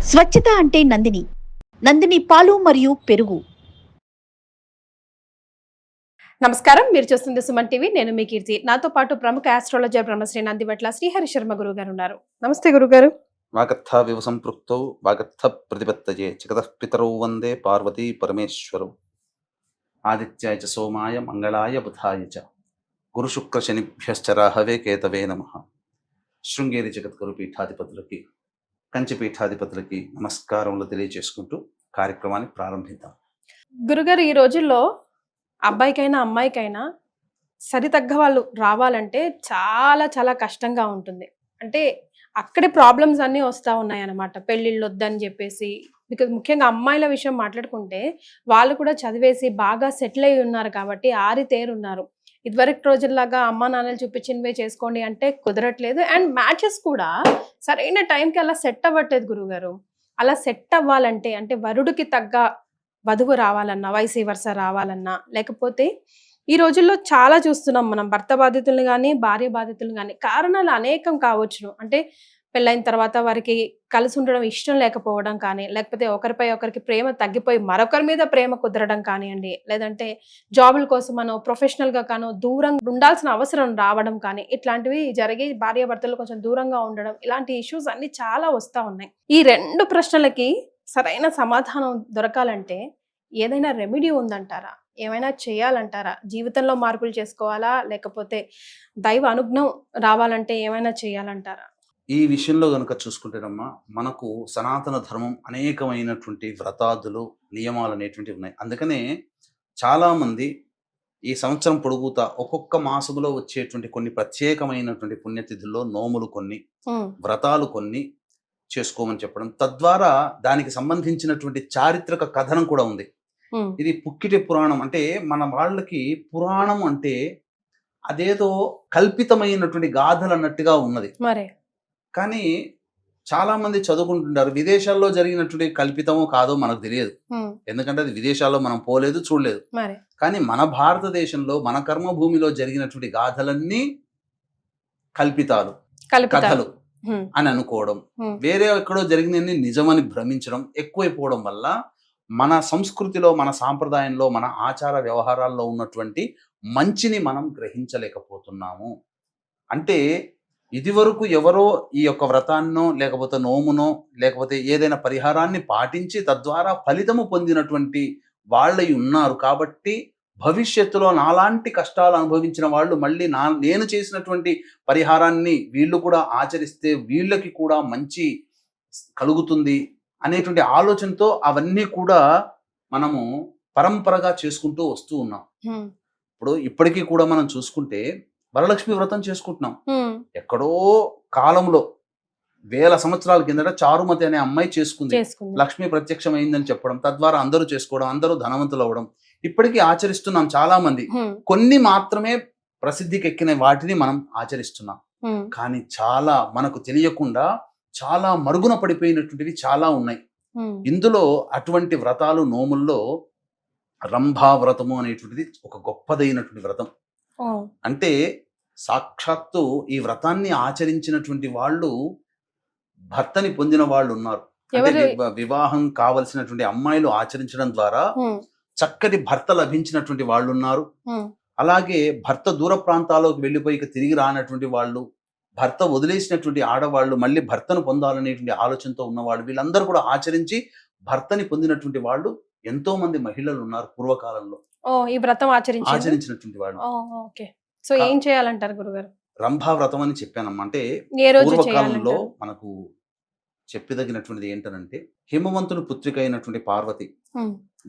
స్వచ్ఛత అంటే నందిని. నందిని పాలు మరియు పెరుగు. నమస్కారం, మీరు చూస్తుంది సుమన్ టీవీ. నేను మీ కీర్తి. నాతో పాటు ప్రముఖ ఆస్ట్రాలజర్ బ్రహ్మశ్రీ నందివట్ల శ్రీహరి శర్మ గురువు గారు ఉన్నారు. నమస్తే గురుగారు. వాగర్థ వివ సంపృక్తౌ వాగర్థ ప్రతిపత్తయే జగతః పితరౌ వందే పార్వతీ పరమేశ్వరౌ. ఆదిత్యాయ చ సోమాయ మంగళాయ బుధాయ చ గురు శుక్ర శనిభ్యశ్చ రాహవే కేతవే నమః. శృంగేరి జగద్గురు పీఠాధిపతులకి, కంచి పీఠాధిపతులకి నమస్కారములు తెలియజేసుకుంటూ కార్యక్రమాన్ని ప్రారంభిద్దాం. గురుగారు, ఈ రోజుల్లో అబ్బాయికైనా అమ్మాయికైనా సరితగ్గ వాళ్ళు రావాలంటే చాలా చాలా కష్టంగా ఉంటుంది. అంటే అక్కడే ప్రాబ్లమ్స్ అన్నీ వస్తూ ఉన్నాయన్నమాట. పెళ్ళిళ్ళు వద్దని చెప్పేసి, బికాజ్ ముఖ్యంగా అమ్మాయిల విషయం మాట్లాడుకుంటే వాళ్ళు కూడా చదివేసి బాగా సెటిల్ అయి ఉన్నారు కాబట్టి ఆరితేరున్నారు. ఇదివరకు రోజుల్లాగా అమ్మా నాన్నలు చూపించినవే చేసుకోండి అంటే కుదరట్లేదు. అండ్ మ్యాచెస్ కూడా సరైన టైంకి అలా సెట్ అవ్వట్లేదు గురువుగారు. అలా సెట్ అవ్వాలంటే అంటే వరుడికి తగ్గ వధువు రావాలన్నా, వైస్ వర్స రావాలన్నా, లేకపోతే ఈ రోజుల్లో చాలా చూస్తున్నాం మనం, భర్త బాధితులను కానీ భార్య బాధితులను కానీ. కారణాలు అనేకం కావచ్చును. అంటే పెళ్ళైన తర్వాత వారికి కలిసి ఉండడం ఇష్టం లేకపోవడం కానీ, లేకపోతే ఒకరిపై ఒకరికి ప్రేమ తగ్గిపోయి మరొకరి మీద ప్రేమ కుదరడం కానివ్వండి, లేదంటే జాబుల కోసం మనం ప్రొఫెషనల్గా కానో దూరంగా ఉండాల్సిన అవసరం రావడం కానీ, ఇట్లాంటివి జరిగి భార్యాభర్తలు కొంచెం దూరంగా ఉండడం, ఇలాంటి ఇష్యూస్ అన్ని చాలా వస్తూ ఉన్నాయి. ఈ రెండు ప్రశ్నలకి సరైన సమాధానం దొరకాలంటే ఏదైనా రెమెడీ ఉందంటారా? ఏమైనా చేయాలంటారా? జీవితంలో మార్పులు చేసుకోవాలా, లేకపోతే దైవ అనుజ్ఞం రావాలంటే ఏమైనా చేయాలంటారా? ఈ విషయంలో కనుక చూసుకుంటేనమ్మా, మనకు సనాతన ధర్మం అనేకమైనటువంటి వ్రతాదులు, నియమాలు అనేటువంటివి ఉన్నాయి. అందుకనే చాలామంది ఈ సంవత్సరం పొడుగుతా ఒక్కొక్క మాసములో వచ్చేటువంటి కొన్ని ప్రత్యేకమైనటువంటి పుణ్యతిథుల్లో నోములు కొన్ని, వ్రతాలు కొన్ని చేసుకోమని చెప్పడం, తద్వారా దానికి సంబంధించినటువంటి చారిత్రక కథనం కూడా ఉంది. ఇది పుక్కిటి పురాణం. అంటే మన వాళ్ళకి పురాణం అంటే అదేదో కల్పితమైనటువంటి గాథలు అన్నట్టుగా ఉన్నది. మరే కానీ చాలా మంది చదువుకుంటుంటారు, విదేశాల్లో జరిగినటువంటి కల్పితమో కాదో మనకు తెలియదు. ఎందుకంటే అది విదేశాల్లో మనం పోలేదు, చూడలేదు. కానీ మన భారతదేశంలో, మన కర్మభూమిలో జరిగినటువంటి గాథలన్నీ కల్పితాలు, కథలు అని అనుకోవడం, వేరే ఎక్కడో జరిగినన్ని నిజమని భ్రమించడం ఎక్కువైపోవడం వల్ల మన సంస్కృతిలో, మన సాంప్రదాయంలో, మన ఆచార వ్యవహారాల్లో ఉన్నటువంటి మంచిని మనం గ్రహించలేకపోతున్నాము. అంటే ఇదివరకు ఎవరో ఈ యొక్క వ్రతాన్నో, లేకపోతే నోమునో, లేకపోతే ఏదైనా పరిహారాన్ని పాటించి తద్వారా ఫలితము పొందినటువంటి వాళ్ళై ఉన్నారు. కాబట్టి భవిష్యత్తులో నాలాంటి కష్టాలు అనుభవించిన వాళ్ళు మళ్ళీ నేను చేసినటువంటి పరిహారాన్ని వీళ్ళు కూడా ఆచరిస్తే వీళ్ళకి కూడా మంచి కలుగుతుంది అనేటువంటి ఆలోచనతో అవన్నీ కూడా మనము పరంపరగా చేసుకుంటూ వస్తూ ఉన్నాం. ఇప్పుడు ఇప్పటికీ కూడా మనం చూసుకుంటే వరలక్ష్మి వ్రతం చేసుకుంటున్నాం. ఎక్కడో కాలంలో 1000 సంవత్సరాల కిందట చారుమతి అనే అమ్మాయి చేసుకుంది. లక్ష్మి ప్రత్యక్షమైందని చెప్పడం, తద్వారా అందరూ చేసుకోవడం, అందరూ ధనవంతులు అవ్వడం ఇప్పటికీ ఆచరిస్తున్నాం చాలా మంది. కొన్ని మాత్రమే ప్రసిద్ధికి ఎక్కిన వాటిని మనం ఆచరిస్తున్నాం. కానీ చాలా మనకు తెలియకుండా చాలా మరుగున పడిపోయినటువంటివి చాలా ఉన్నాయి. ఇందులో అటువంటి వ్రతాలు, నోముల్లో రంభా వ్రతము అనేటువంటిది ఒక గొప్పదైనటువంటి వ్రతం. అంటే సాక్షాత్తు ఈ వ్రతాన్ని ఆచరించినటువంటి వాళ్ళు భర్తని పొందిన వాళ్ళు ఉన్నారు. వివాహం కావలసినటువంటి అమ్మాయిలు ఆచరించడం ద్వారా చక్కటి భర్త లభించినటువంటి వాళ్ళు ఉన్నారు. అలాగే భర్త దూర ప్రాంతాలకు వెళ్ళిపోయి తిరిగి రానటువంటి వాళ్ళు, భర్త వదిలేసినటువంటి ఆడవాళ్ళు మళ్ళీ భర్తను పొందాలనేటువంటి ఆలోచనతో ఉన్నవాళ్ళు, వీళ్ళందరూ కూడా ఆచరించి భర్తని పొందినటువంటి వాళ్ళు ఎంతో మంది మహిళలు ఉన్నారు పూర్వకాలంలో. ఈ వ్రతం ఆచరించినటువంటి వాళ్ళు. సో ఏం చేయాలంటారు గురుగారు? రంభా వ్రతం అని చెప్పానమ్మా. అంటే పూర్వకాలంలో మనకు చెప్పదగినటువంటిది ఏంటనంటే, హిమవంతుని పుత్రిక అయినటువంటి పార్వతి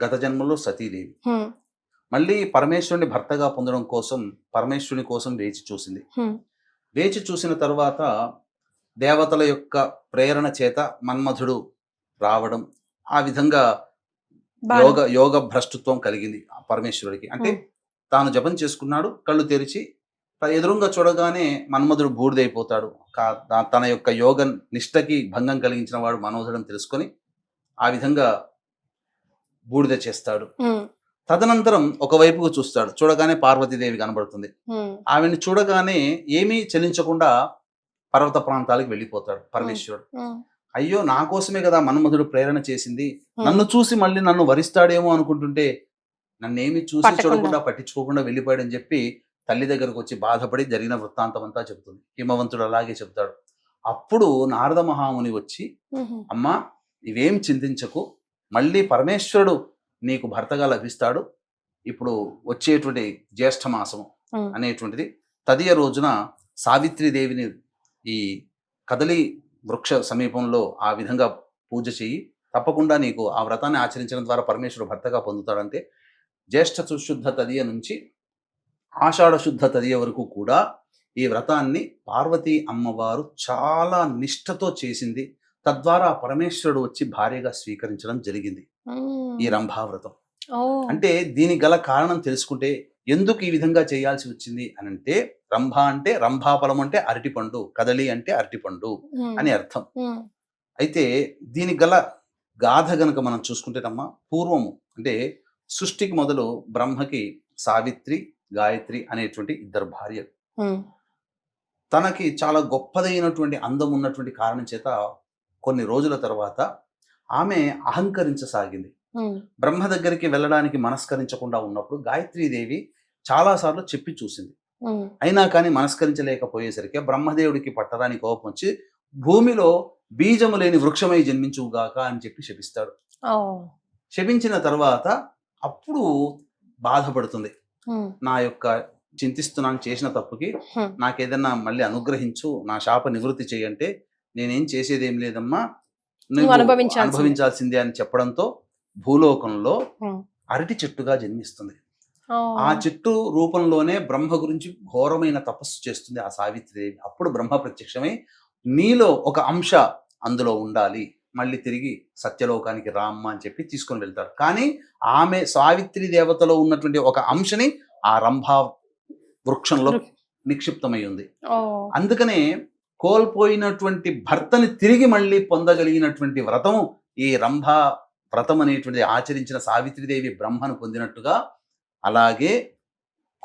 గత జన్మలో సతీదేవి మళ్ళీ పరమేశ్వరుని భర్తగా పొందడం కోసం పరమేశ్వరుని కోసం వేచి చూసింది. వేచి చూసిన తర్వాత దేవతల యొక్క ప్రేరణ చేత మన్మధుడు రావడం, ఆ విధంగా యోగ భ్రష్టత్వం కలిగింది పరమేశ్వరుడికి. అంటే తాను జపం చేసుకున్నాడు, కళ్ళు తెరిచి ఎదురుగా చూడగానే మన్మధుడు బూడిదైపోతాడు. తన యొక్క యోగ నిష్టకి భంగం కలిగించిన వాడు మన్మధుడని తెలుసుకొని ఆ విధంగా బూడిద చేస్తాడు. తదనంతరం ఒకవైపుకు చూస్తాడు, చూడగానే పార్వతీదేవి కనబడుతుంది. ఆమెను చూడగానే ఏమీ చెల్లించకుండా పర్వత ప్రాంతాలకు వెళ్ళిపోతాడు పరమేశ్వరుడు. అయ్యో నా కోసమే కదా మన్మధుడు ప్రేరణ చేసింది, నన్ను చూసి మళ్ళీ నన్ను వరిస్తాడేమో అనుకుంటుంటే నన్నేమి చూసి చూడకుండా పట్టించుకోకుండా వెళ్ళిపోయాడని చెప్పి తల్లి దగ్గరకు వచ్చి బాధపడి జరిగిన వృత్తాంతం అంతా చెబుతుంది. హిమవంతుడు అలాగే చెప్తాడు. అప్పుడు నారద మహాముని వచ్చి, అమ్మా ఇవేం చింతించకు, మళ్ళీ పరమేశ్వరుడు నీకు భర్తగా లభిస్తాడు. ఇప్పుడు వచ్చేటువంటి జ్యేష్ఠ మాసము అనేటువంటిది తదియ రోజున సావిత్రీదేవిని ఈ కదలి వృక్ష సమీపంలో ఆ విధంగా పూజ చెయ్యి, తప్పకుండా నీకు ఆ వ్రతాన్ని ఆచరించడం ద్వారా పరమేశ్వరుడు భర్తగా పొందుతాడంటే జ్యేష్ఠ శుద్ధ తదియ నుంచి ఆషాఢ శుద్ధ తదియ వరకు కూడా ఈ వ్రతాన్ని పార్వతీ అమ్మవారు చాలా నిష్ఠతో చేసింది. తద్వారా పరమేశ్వరుడు వచ్చి భార్యగా స్వీకరించడం జరిగింది ఈ రంభావ్రతం. అంటే దీనికి గల కారణం తెలుసుకుంటే ఎందుకు ఈ విధంగా చేయాల్సి వచ్చింది అని అంటే, రంభ అంటే రంభాఫలం అంటే అరటిపండు, కదలి అంటే అరటిపండు అని అర్థం. అయితే దీనికి గల గాథ గనక మనం చూసుకుంటేనమ్మా, పూర్వము అంటే సృష్టికి మొదలు బ్రహ్మకి సావిత్రి గాయత్రి అనేటువంటి ఇద్దరు భార్యలు. తనకి చాలా గొప్పదైనటువంటి అందం ఉన్నటువంటి కారణం చేత కొన్ని రోజుల తర్వాత ఆమె అహంకరించసాగింది. బ్రహ్మ దగ్గరికి వెళ్ళడానికి మనస్కరించకుండా ఉన్నప్పుడు గాయత్రీదేవి చాలాసార్లు చెప్పి చూసింది. అయినా కానీ మనస్కరించలేకపోయేసరికి బ్రహ్మదేవుడికి పట్టరాని కోపం వచ్చి భూమిలో బీజము లేని వృక్షమై జన్మించుగాక అని చెప్పి శపిస్తాడు. శపించిన తర్వాత అప్పుడు బాధపడుతుంది, నా యొక్క చింతిస్తున్నాను చేసిన తప్పుకి, నాకేదన్నా మళ్ళీ అనుగ్రహించు, నా శాప నివృత్తి చేయంటే నేనేం చేసేదేం లేదమ్మా, నువ్వు అనుభవించాల్సిందే అని చెప్పడంతో భూలోకంలో అరటి చెట్టుగా జన్మిస్తుంది. ఆ చెట్టు రూపంలోనే బ్రహ్మ గురించి ఘోరమైన తపస్సు చేస్తుంది ఆ సావిత్రిదేవి. అప్పుడు బ్రహ్మ ప్రత్యక్షమై నీలో ఒక అంశ అందులో ఉండాలి, మళ్ళీ తిరిగి సత్యలోకానికి రామ్మ అని చెప్పి తీసుకొని వెళ్తాడు. కానీ ఆమె సావిత్రి దేవతలో ఉన్నటువంటి ఒక అంశని ఆ రంభా వృక్షంలో నిక్షిప్తమై ఉంది. అందుకనే కోల్పోయినటువంటి భర్తని తిరిగి మళ్ళీ పొందగలిగినటువంటి వ్రతము ఈ రంభా వ్రతం అనేటువంటి ఆచరించిన సావిత్రిదేవి బ్రహ్మను పొందినట్టుగా, అలాగే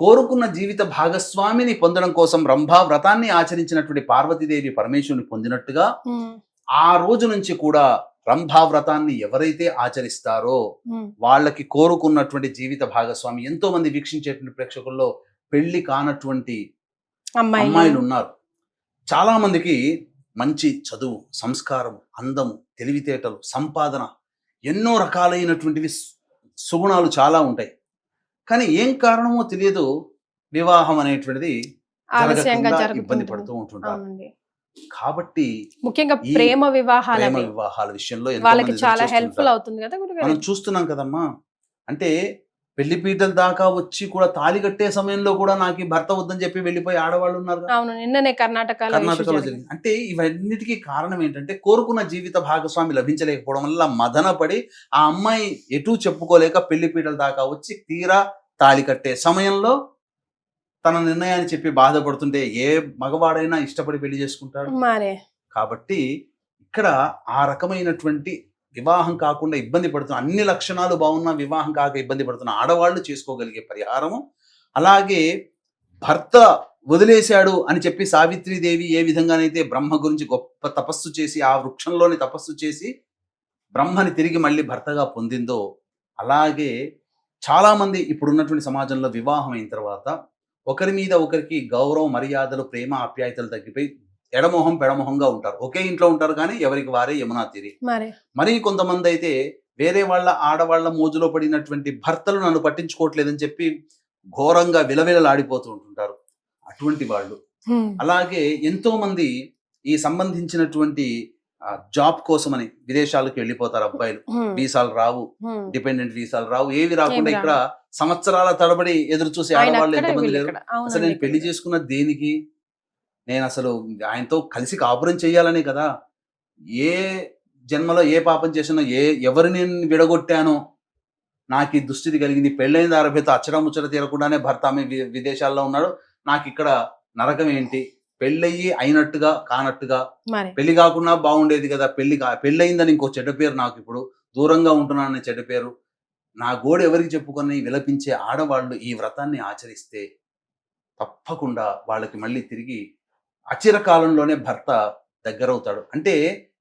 కోరుకున్న జీవిత భాగస్వామిని పొందడం కోసం రంభా వ్రతాన్ని ఆచరించినటువంటి పార్వతీదేవి పరమేశ్వరుని పొందినట్టుగా, ఆ రోజు నుంచి కూడా రంభా వ్రతాన్ని ఎవరైతే ఆచరిస్తారో వాళ్ళకి కోరుకున్నటువంటి జీవిత భాగస్వామి. ఎంతో మంది వీక్షించేటువంటి ప్రేక్షకుల్లో పెళ్లి కానటువంటి అమ్మాయిలు ఉన్నారు. చాలా మందికి మంచి చదువు, సంస్కారం, అందము, తెలివితేటలు, సంపాదన, ఎన్నో రకాలైనటువంటివి సుగుణాలు చాలా ఉంటాయి. కానీ ఏం కారణమో తెలియదు, వివాహం అనేటువంటిది ఇబ్బంది పడుతూ ఉంటుంటారు. కాబట్టి ముఖ్యంగా ప్రేమ వివాహాల విషయంలో వాళ్ళకి చాలా హెల్ప్ఫుల్ అవుతుంది కదా. మనం చూస్తున్నాం కదమ్మా, అంటే పెళ్లి పీటల దాకా వచ్చి కూడా తాళి కట్టే సమయంలో కూడా నాకు భర్త వద్దని చెప్పి వెళ్ళిపోయి ఆడవాళ్ళు ఉన్నారు. అవును, నిన్ననే కర్ణాటకలో జరిగింది. అంటే ఇవన్నిటికీ కారణం ఏంటంటే కోరుకున్న జీవిత భాగస్వామి లభించలేకపోవడం వల్ల మదనపడి ఆ అమ్మాయి ఎటూ చెప్పుకోలేక పెళ్లి పీటల దాకా వచ్చి తీరా తాళి కట్టే సమయంలో తన నిర్ణయాన్ని చెప్పి బాధపడుతుంటే ఏ మగవాడైనా ఇష్టపడి పెళ్లి చేసుకుంటాడు. కాబట్టి ఇక్కడ ఆ రకమైనటువంటి వివాహం కాకుండా ఇబ్బంది పడుతున్న, అన్ని లక్షణాలు బాగున్నా వివాహం కాక ఇబ్బంది పడుతున్న ఆడవాళ్ళు చేసుకోగలిగే పరిహారము, అలాగే భర్త వదిలేశాడు అని చెప్పి సావిత్రీదేవి ఏ విధంగానైతే బ్రహ్మ గురించి గొప్ప తపస్సు చేసి ఆ వృక్షంలోని తపస్సు చేసి బ్రహ్మని తిరిగి మళ్ళీ భర్తగా పొందిందో, అలాగే చాలామంది ఇప్పుడున్నటువంటి సమాజంలో వివాహం అయిన తర్వాత ఒకరి మీద ఒకరికి గౌరవ మర్యాదలు, ప్రేమ, ఆప్యాయతలు తగ్గిపోయి ఎడమొహం పెడమొహంగా ఉంటారు. ఒకే ఇంట్లో ఉంటారు కానీ ఎవరికి వారే యమునా తీరి. మరి కొంతమంది అయితే వేరే వాళ్ళ ఆడవాళ్ల మోజులో పడినటువంటి భర్తలు నన్ను పట్టించుకోవట్లేదని చెప్పి ఘోరంగా విలవిలలాడిపోతూ ఉంటుంటారు అటువంటి వాళ్ళు. అలాగే ఎంతో మంది ఈ సంబంధించినటువంటి జాబ్ కోసమని విదేశాలకు వెళ్ళిపోతారు అబ్బాయిలు. వీసాలు రావు, డిపెండెంట్ వీసాలు రావు, ఏవి రాకుండా ఇక్కడ సంవత్సరాల తడబడి ఎదురు చూసి ఆడవాళ్ళు ఎంతమంది లేరు. అసలు నేను పెళ్లి చేసుకున్న దేనికి, నేను అసలు ఆయనతో కలిసి కాపురం చేయాలనే కదా, ఏ జన్మలో ఏ పాపం చేసినా, ఎవరిని విడగొట్టానో నాకు ఈ దుస్థితి కలిగింది. పెళ్ళైన ఆరభ్యత అచ్చడం ముచ్చట తీరకుండానే భర్త ఆమె విదేశాల్లో ఉన్నాడు, నాకు ఇక్కడ నరకం ఏంటి, పెళ్ళయ్యి అయినట్టుగా కానట్టుగా, పెళ్లి కాకుండా బాగుండేది కదా, పెళ్ళయిందని ఇంకో చెడ్డ పేరు, నాకు ఇప్పుడు దూరంగా ఉంటున్నానని చెడ్డ పేరు, నా గోడు ఎవరికి చెప్పుకొని విలపించే ఆడవాళ్ళు ఈ వ్రతాన్ని ఆచరిస్తే తప్పకుండా వాళ్ళకి మళ్ళీ తిరిగి అచిరకాలంలోనే భర్త దగ్గరవుతాడు. అంటే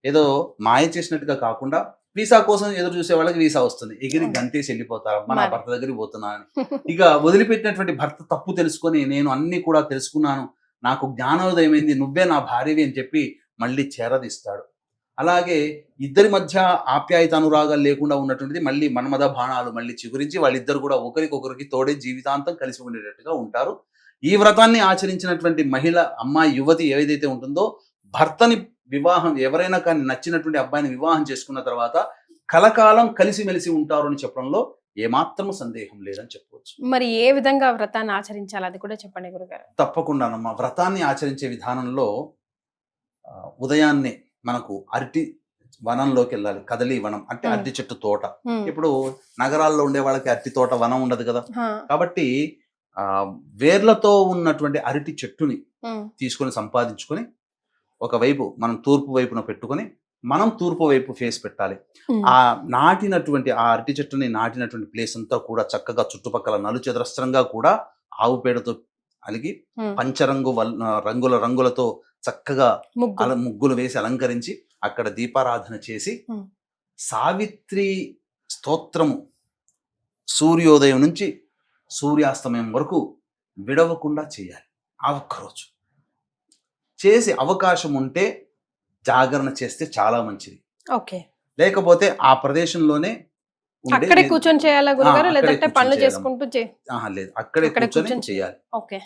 ఏదో మాయ చేసినట్టుగా కాకుండా వీసా కోసం ఎదురు చూసే వాళ్ళకి వీసా వస్తుంది, ఎగిరి గంతేసి వెళ్ళిపోతారు, అమ్మ నా భర్త దగ్గరికి పోతున్నా అని. ఇక వదిలిపెట్టినటువంటి భర్త తప్పు తెలుసుకొని నేను అన్ని కూడా తెలుసుకున్నాను, నాకు జ్ఞానోదయం అయింది, నువ్వే నా భార్యవి అని చెప్పి మళ్ళీ చేరదీస్తాడు. అలాగే ఇద్దరి మధ్య ఆప్యాయత అనురాగాలు లేకుండా ఉన్నటువంటిది మళ్ళీ మన్మథ బాణాలు మళ్ళీ చిగురించి వాళ్ళిద్దరు కూడా ఒకరికొకరికి తోడే జీవితాంతం కలిసి ఉండేటట్టుగా ఉంటారు. ఈ వ్రతాన్ని ఆచరించినటువంటి మహిళ, అమ్మాయి, యువతి ఏదైతే ఉంటుందో భర్తని వివాహం ఎవరైనా కానీ నచ్చినటువంటి అబ్బాయిని వివాహం చేసుకున్న తర్వాత కలకాలం కలిసిమెలిసి ఉంటారు అని చెప్పడంలో ఏమాత్రం సందేహం లేదని చెప్పవచ్చు. మరి ఏ విధంగా వ్రతాన్ని ఆచరించాలి అది కూడా చెప్పండి గురుగారు. తప్పకుండానమ్మా. వ్రతాన్ని ఆచరించే విధానంలో ఉదయాన్నే మనకు అరటి వనంలోకి వెళ్ళాలి. కదలి వనం అంటే అరటి చెట్టు తోట. ఇప్పుడు నగరాల్లో ఉండే వాళ్ళకి అరటి తోట వనం ఉండదు కదా, కాబట్టి వేర్లతో ఉన్నటువంటి అరటి చెట్టుని తీసుకొని సంపాదించుకొని ఒకవైపు మనం తూర్పు వైపున పెట్టుకొని మనం తూర్పు వైపు ఫేస్ పెట్టాలి. ఆ నాటినటువంటి ఆ అరటి చెట్టుని నాటినటువంటి ప్లేస్ అంతా కూడా చక్కగా చుట్టుపక్కల నలుచదరస్త్రంగా కూడా ఆవు పేడతో అలిగి పంచరంగు రంగులతో చక్కగా ముగ్గులు వేసి అలంకరించి అక్కడ దీపారాధన చేసి సావిత్రి స్తోత్రము సూర్యోదయం నుంచి సూర్యాస్తమయం వరకు విడవకుండా చేయాలి. ఆ ఒక్కరోజు చేసి అవకాశం ఉంటే జాగరణ చేస్తే చాలా మంచిది. లేకపోతే ఆ ప్రదేశంలోనే అక్కడే కూర్చొని చేయాలా గురుగారు, లేదంటే పనులు చేసుకుంటూ లేదు, అక్కడే కూర్చొని చేయాలి.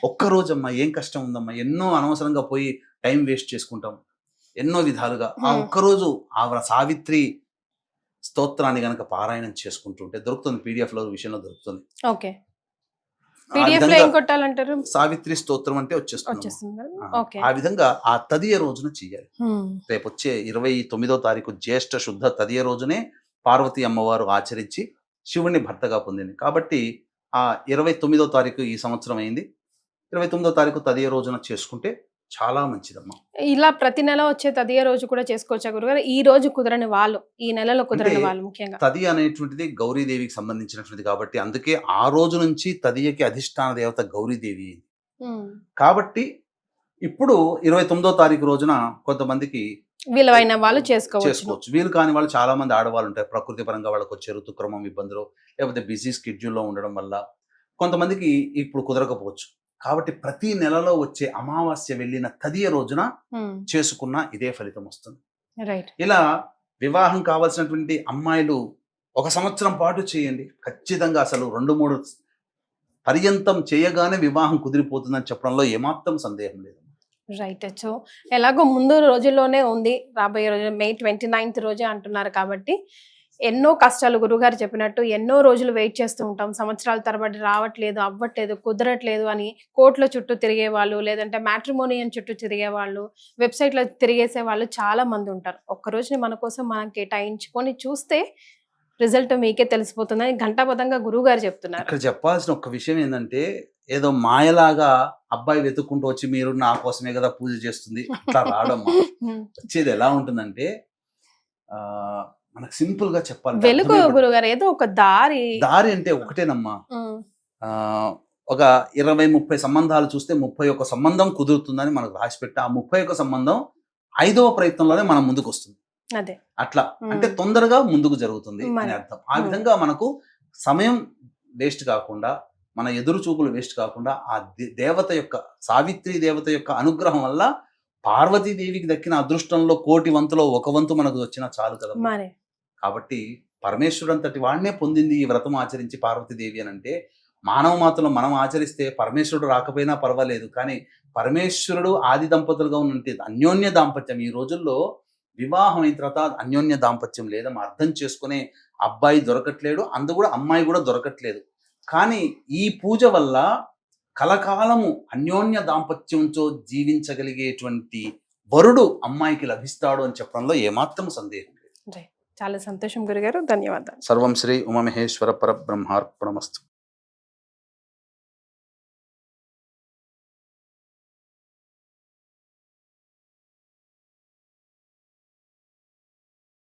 ఒక్కరోజమ్మా, ఏం కష్టం ఉందమ్మా, ఎన్నో అనవసరంగా పోయి టైం వేస్ట్ చేసుకుంటాం ఎన్నో విధాలుగా. ఆ ఒక్కరోజు ఆ సావిత్రి స్తోత్రాన్ని గనక పారాయణం చేసుకుంటుంటే దొరుకుతుంది, పీడిఎఫ్ లో విషయంలో దొరుకుతుంది. సావిత్రి స్తోత్రం అంటే వచ్చేస్తుంది. ఆ విధంగా ఆ తదియ రోజున చెయ్యాలి. రేపు వచ్చే 29వ తారీఖు జ్యేష్ఠ శుద్ధ తదియ రోజునే పార్వతీ అమ్మవారు ఆచరించి శివుణ్ణి భర్తగా పొందింది. కాబట్టి ఆ 29వ తారీఖు ఈ సంవత్సరం అయింది. 29వ తారీఖు తదియ రోజున చేసుకుంటే చాలా మంచిదమ్మా. ఇలా ప్రతి నెల వచ్చే తదియ రోజు కూడా చేసుకోవచ్చా గురుగారు? ఈ రోజు కుదరని వాళ్ళు, ఈ నెలలో కుదరని వాళ్ళు ముఖ్యంగా తదియ అనేటువంటిది గౌరీదేవికి సంబంధించినటువంటిది కాబట్టి అందుకే ఆ రోజు నుంచి తదియకి అధిష్టాన దేవత గౌరీదేవి. కాబట్టి ఇప్పుడు 29వ తారీఖు రోజున కొంతమందికి వీలైన వాళ్ళు చేసుకోవచ్చు, వీలు కాని వాళ్ళు చాలా మంది ఆడవాళ్ళు ఉంటారు. ప్రకృతి పరంగా వాళ్ళకి వచ్చే ఋతుక్రమం ఇబ్బందులు లేకపోతే బిజీ స్కెడ్యూల్లో ఉండడం వల్ల కొంతమందికి ఇప్పుడు కుదరకపోవచ్చు. కాబట్టి ప్రతి నెలలో వచ్చే అమావాస్య వెళ్ళిన తదియ రోజున చేసుకున్న ఇదే ఫలితం వస్తుంది. ఇలా వివాహం కావాల్సినటువంటి అమ్మాయిలు 1 సంవత్సరం పాటు చేయండి ఖచ్చితంగా. అసలు 2-3 పర్యంతం చేయగానే వివాహం కుదిరిపోతుందని చెప్పడంలో ఏమాత్రం సందేహం లేదు. రైట్. సో ఎలాగో ముందు రోజుల్లోనే ఉంది, రాబోయే రోజు May 29th రోజే అంటున్నారు కాబట్టి ఎన్నో కష్టాలు గురుగారు చెప్పినట్టు ఎన్నో రోజులు వెయిట్ చేస్తూ ఉంటాం. సంవత్సరాల తరబడి రావట్లేదు, అవ్వట్లేదు, కుదరట్లేదు అని కోర్టుల చుట్టూ తిరిగే వాళ్ళు, లేదంటే మ్యాట్రిమోనియన్ చుట్టూ తిరిగే వాళ్ళు, వెబ్సైట్లో తిరిగేసే వాళ్ళు చాలా మంది ఉంటారు. ఒక్కరోజుని మన కోసం మనం కేటాయించుకొని చూస్తే రిజల్ట్ మీకే తెలిసిపోతుందని ఘంటాబద్ధంగా గురువుగారు చెప్తున్నారు. ఇక్కడ చెప్పాల్సిన ఒక విషయం ఏంటంటే ఏదో మాయలాగా అబ్బాయి వెతుక్కుంటూ వచ్చి మీరు నా కోసమే కదా పూజ చేస్తుంది అట్లా రావడం. వచ్చేది ఎలా ఉంటుందంటే మనకు సింపుల్ గా చెప్పాలి, వెలుగు గురుగారు, ఏదో ఒక దారి అంటే ఒకటేనమ్మా. ఒక 20-30 సంబంధాలు చూస్తే 31 సంబంధం కుదురుతుందని మనకు రాసి పెట్టి ఆ 31 సంబంధం 5వ ప్రయత్నంలోనే మనం ముందుకు వస్తుంది. అట్లా అంటే తొందరగా ముందుకు జరుగుతుంది అని అర్థం. ఆ విధంగా మనకు సమయం వేస్ట్ కాకుండా, మన ఎదురు చూపులు వేస్ట్ కాకుండా ఆ దేవత యొక్క, సావిత్రి దేవత యొక్క అనుగ్రహం వల్ల పార్వతీదేవికి దక్కిన అదృష్టంలో 1 వంతులో 1 వంతు మనకు వచ్చినా చాలు కదా. కాబట్టి పరమేశ్వరుడు అంతటి వాడినే పొందింది ఈ వ్రతం ఆచరించి పార్వతీదేవి అని అంటే, మానవ మాత్రం మనం ఆచరిస్తే పరమేశ్వరుడు రాకపోయినా పర్వాలేదు, కానీ పరమేశ్వరుడు ఆది దంపతులుగా ఉన్నట్టు అన్యోన్య దాంపత్యం. ఈ రోజుల్లో వివాహం అయిన తర్వాత అన్యోన్య దాంపత్యం లేదని అర్థం చేసుకునే అబ్బాయి దొరకట్లేడు, అందు కూడా అమ్మాయి కూడా దొరకట్లేదు. కానీ ఈ పూజ వల్ల కలకాలము అన్యోన్య దాంపత్యంతో జీవించగలిగేటువంటి వరుడు అమ్మాయికి లభిస్తాడు అని చెప్పడంలో ఏమాత్రం సందేహం లేదు. చాలా సంతోషం గురుగారు, ధన్యవాదాలు. సర్వం శ్రీ ఉమామహేశ్వర పరబ్రహ్మార్పణమస్తు.